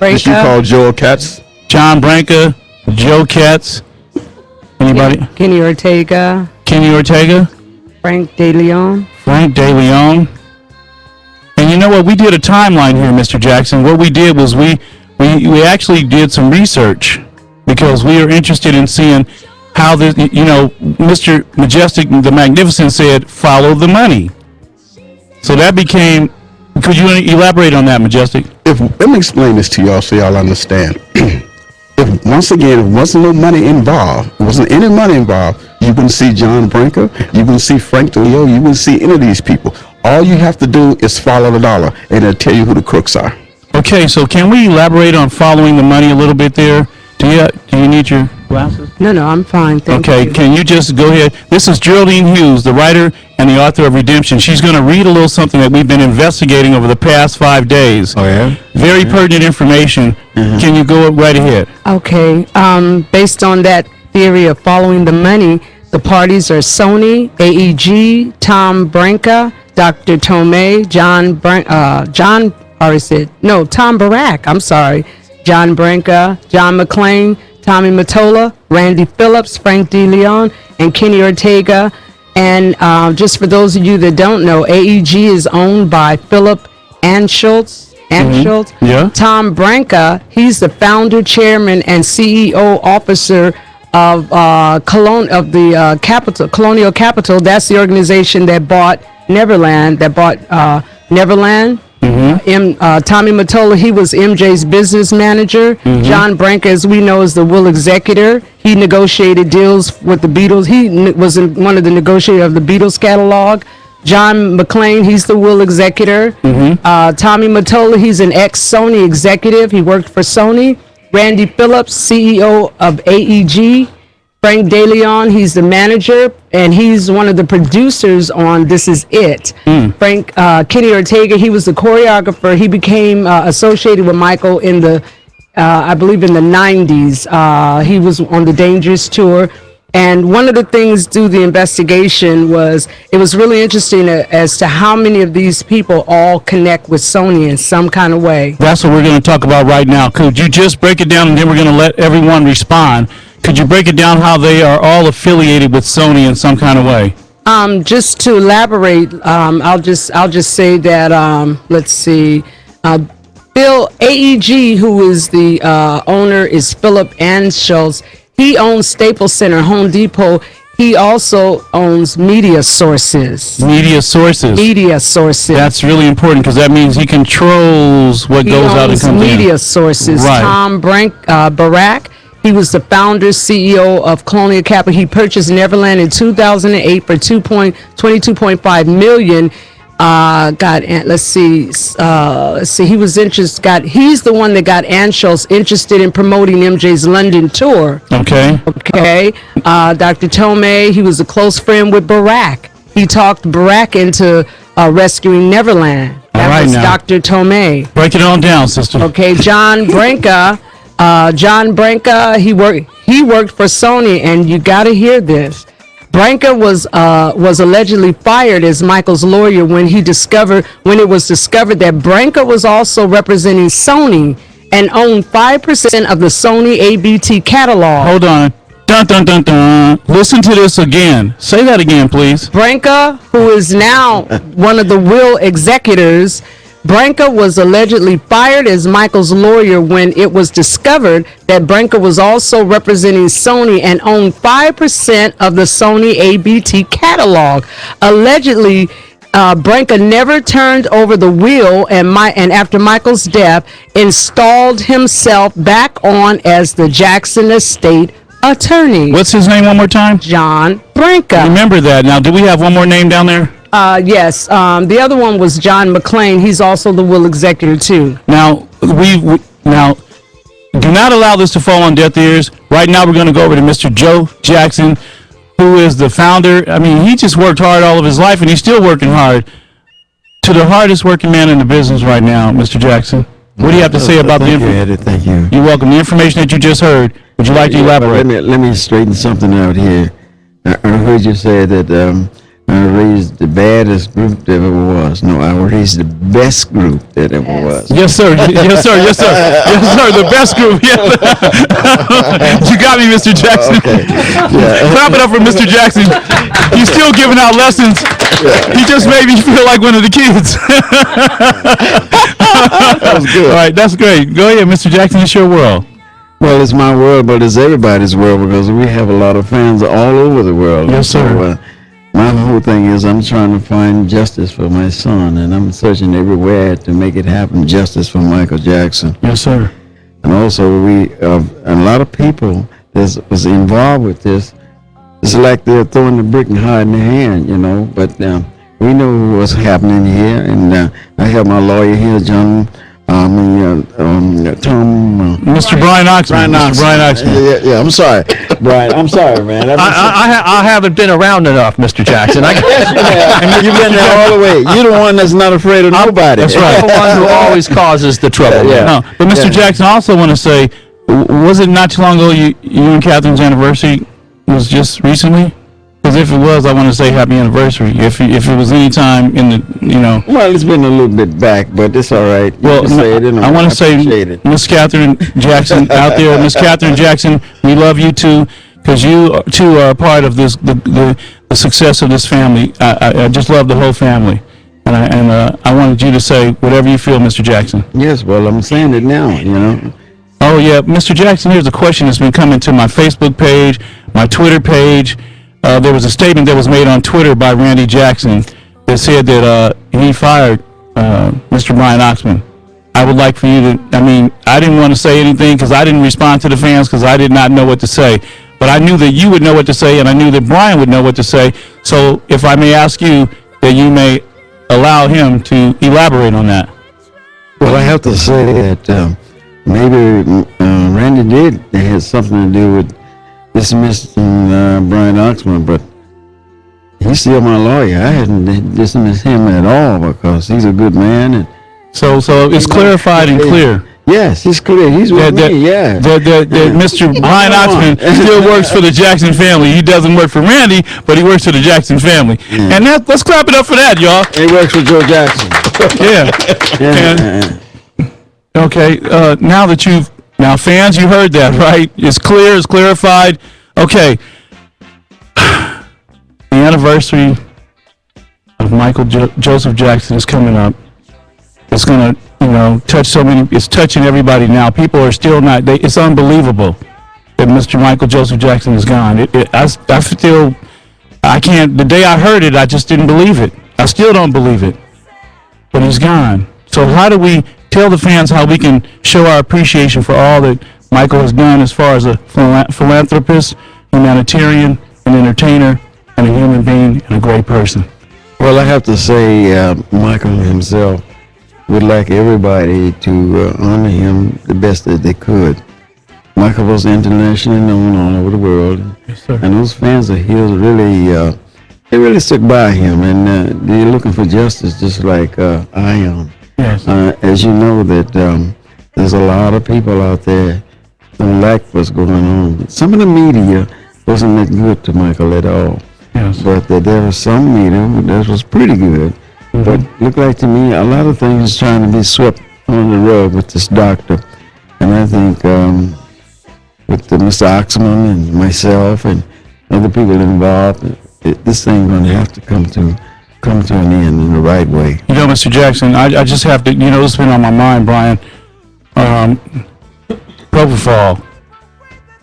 that you call Joel Katz? John Branca, Joe Katz. Anybody? Kenny Ortega. Frank De Leon. And you know what? We did a timeline here, Mr. Jackson. What we did was we actually did some research because we are interested in seeing how this, Mr. Majestic, the Magnificent said, follow the money. So that became, could you elaborate on that, Majestic? Let me explain this to y'all so y'all understand. If wasn't no money involved, wasn't any money involved, you wouldn't see John Branca, you wouldn't see Frank De Leon, you wouldn't see any of these people. All you have to do is follow the dollar, and it'll tell you who the crooks are. Okay, so can we elaborate on following the money a little bit there? Do you need your glasses? No, I'm fine. Thank you. Okay, can you just go ahead? This is Geraldine Hughes, the writer and the author of Redemption. She's going to read a little something that we've been investigating over the past 5 days. Oh, yeah? Very pertinent information. Can you go right ahead? Okay. Based on that theory of following the money, the parties are Sony, AEG, Tom Branca, Dr. Tomei, Tom Barack, I'm sorry, John Branca, John McClain, Tommy Mottola, Randy Phillips, Frank De Leon, and Kenny Ortega. And just for those of you that don't know, AEG is owned by Philip Anschutz. Yeah. Tom Branca, he's the founder, chairman, and CEO officer of Colonial Capital. That's the organization that bought Neverland. Tommy Mottola, he was MJ's business manager. John Branca, as we know, is the will executor. He negotiated deals with the Beatles. He was one of the negotiators of the Beatles catalog. John McClain, he's the will executor. Tommy Mottola, he's an ex-Sony executive. He worked for Sony. Randy Phillips, CEO of AEG. Frank De Leon, he's the manager, and he's one of the producers on This Is It. Kenny Ortega, he was the choreographer. He became associated with Michael in the, I believe in the 90s. He was on the Dangerous Tour. And one of the things through the investigation was, it was really interesting as to how many of these people all connect with Sony in some kind of way. That's what we're going to talk about right now. Could you just break it down, and then we're going to let everyone respond. Could you break it down how they are all affiliated with Sony in some kind of way? Just to elaborate, I'll just say that let's see, Bill AEG, who is the owner, is Philip Anschutz. He owns Staples Center, Home Depot. He also owns Media Sources. That's really important because that means he controls what goes out and comes in. Media Sources. Right. Tom Barack. He was the founder, CEO of Colonial Capital. He purchased Neverland in 2008 for $22.5 million. He was interested. He's the one that got Anschutz interested in promoting MJ's London tour. Okay. Dr. Tomei, he was a close friend with Barack. He talked Barack into rescuing Neverland. That was Dr. Tomei. Break it on down, sister. Okay, John Branca. He worked for Sony, and you got to hear this. Branca was allegedly fired as Michael's lawyer when it was discovered that Branca was also representing Sony and owned 5% of the Sony ABT catalog. Hold on. Dun, dun, dun, dun. Listen to this again. Say that again, please. Branca, who is now one of the will executors, Branca was allegedly fired as Michael's lawyer when it was discovered that Branca was also representing Sony and owned 5% of the Sony ABT catalog. Allegedly, Branca never turned over the will and after Michael's death, installed himself back on as the Jackson Estate attorney. What's his name one more time? John Branca. Remember that. Now, do we have one more name down there? Yes. The other one was John McClain. He's also the will executor too. Now, do not allow this to fall on deaf ears. Right now, we're going to go over to Mr. Joe Jackson, who is the founder. I mean, he just worked hard all of his life, and he's still working hard. To the hardest working man in the business right now, Mr. Jackson. What do you have to say about the information? Thank you. You're welcome. The information that you just heard, would you like to elaborate? Let me straighten something out here. I heard you say that I raised the baddest group that ever was. No, I raised the best group that ever was. Yes, sir. Yes, sir. Yes, sir. Yes, sir. The best group. Yes. You got me, Mr. Jackson. Okay. Yeah. Clap it up for Mr. Jackson. He's still giving out lessons. He just made me feel like one of the kids. That was good. All right, that's great. Go ahead, Mr. Jackson. It's your world. Well, it's my world, but it's everybody's world because we have a lot of fans all over the world. Yes, sir. So, my whole thing is I'm trying to find justice for my son, and I'm searching everywhere to make it happen, justice for Michael Jackson. Yes, sir. And also, a lot of people that was involved with this, it's like they're throwing the brick and hiding their hand, you know, but we know what's happening here, and I have my lawyer here, Tom. Mr. Brian Oxman. Mr. Brian Oxman. Yeah, I'm sorry, Brian. I'm sorry, man. I haven't been around enough, Mr. Jackson. You've been there all the way. You're the one that's not afraid of nobody. That's right. I'm the one who always causes the trouble. Yeah. No, but Mr. Jackson, I also want to say, was it not too long ago you and Catherine's anniversary was just recently? Because if it was, I want to say happy anniversary. If it was any time in the, Well, it's been a little bit back, but it's all right. Well, I want to say, appreciate it. Miss Catherine Jackson out there, Miss Catherine Jackson, we love you too, because you too are a part of this, the success of this family. I just love the whole family, and I wanted you to say whatever you feel, Mr. Jackson. Yes, well, I'm saying it now, Oh yeah, Mr. Jackson, here's a question that's been coming to my Facebook page, my Twitter page. There was a statement that was made on Twitter by Randy Jackson that said that he fired Mr. Brian Oxman. I would like for you to, I didn't want to say anything because I didn't respond to the fans because I did not know what to say. But I knew that you would know what to say, and I knew that Brian would know what to say. So if I may ask you that you may allow him to elaborate on that. Well, I have to say that maybe Randy did have something to do with dismissing Brian Oxman, but he's still my lawyer. I hadn't dismissed him at all because he's a good man. And so it's clarified and clear. Yes, he's clear. He's with me. Yeah. That Mr. Brian Oxman still works for the Jackson family. He doesn't work for Randy, but he works for the Jackson family. Yeah. And let's clap it up for that, y'all. He works for Joe Jackson. Yeah. Okay. Now, fans, you heard that, right? It's clear. It's clarified. Okay. The anniversary of Michael Joseph Jackson is coming up. It's going to, touch so many. It's touching everybody now. People are still not. It's unbelievable that Mr. Michael Joseph Jackson is gone. I can't. The day I heard it, I just didn't believe it. I still don't believe it. But he's gone. So how do we tell the fans how we can show our appreciation for all that Michael has done as far as a philanthropist, humanitarian, an entertainer, and a human being, and a great person? Well, I have to say, Michael himself would like everybody to honor him the best that they could. Michael was internationally known all over the world. Yes, sir. And those fans of his really, they really stuck by him, and they're looking for justice just like I am. Yes. As you know that there's a lot of people out there don't like what's going on. Some of the media wasn't that good to Michael at all. Yes. But there was some media that was pretty good. Mm-hmm. But looked like to me a lot of things trying to be swept on the rug with this doctor. And I think with Mr. Oxman and myself and other people involved, this thing's going to have to come to an end in the right way. Mr. Jackson, I just have to, it's been on my mind, Brian. Propofol,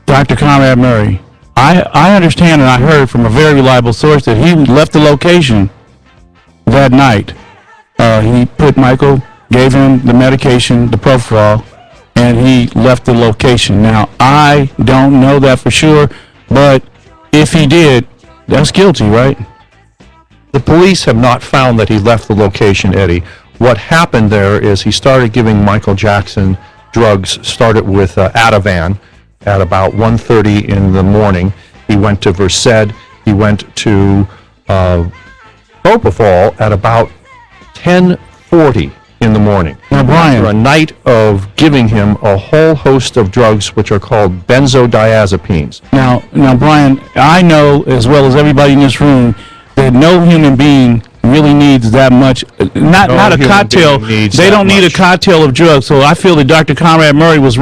Dr. Conrad Murray. I understand and I heard from a very reliable source that he left the location that night. He put Michael, gave him the medication, the Propofol, and he left the location. Now, I don't know that for sure, but if he did, that's guilty, right? The police have not found that he left the location, Eddie. What happened there is he started giving Michael Jackson drugs, started with Ativan at about 1:30 in the morning. He went to Versed. He went to Propofol at about 10:40 in the morning. Now, Brian, after a night of giving him a whole host of drugs which are called benzodiazepines. Now, Brian, I know as well as everybody in this room that that no human being really needs that much. Not a human cocktail. being needs They that don't need a much. cocktail of drugs. So I feel that Dr. Conrad Murray was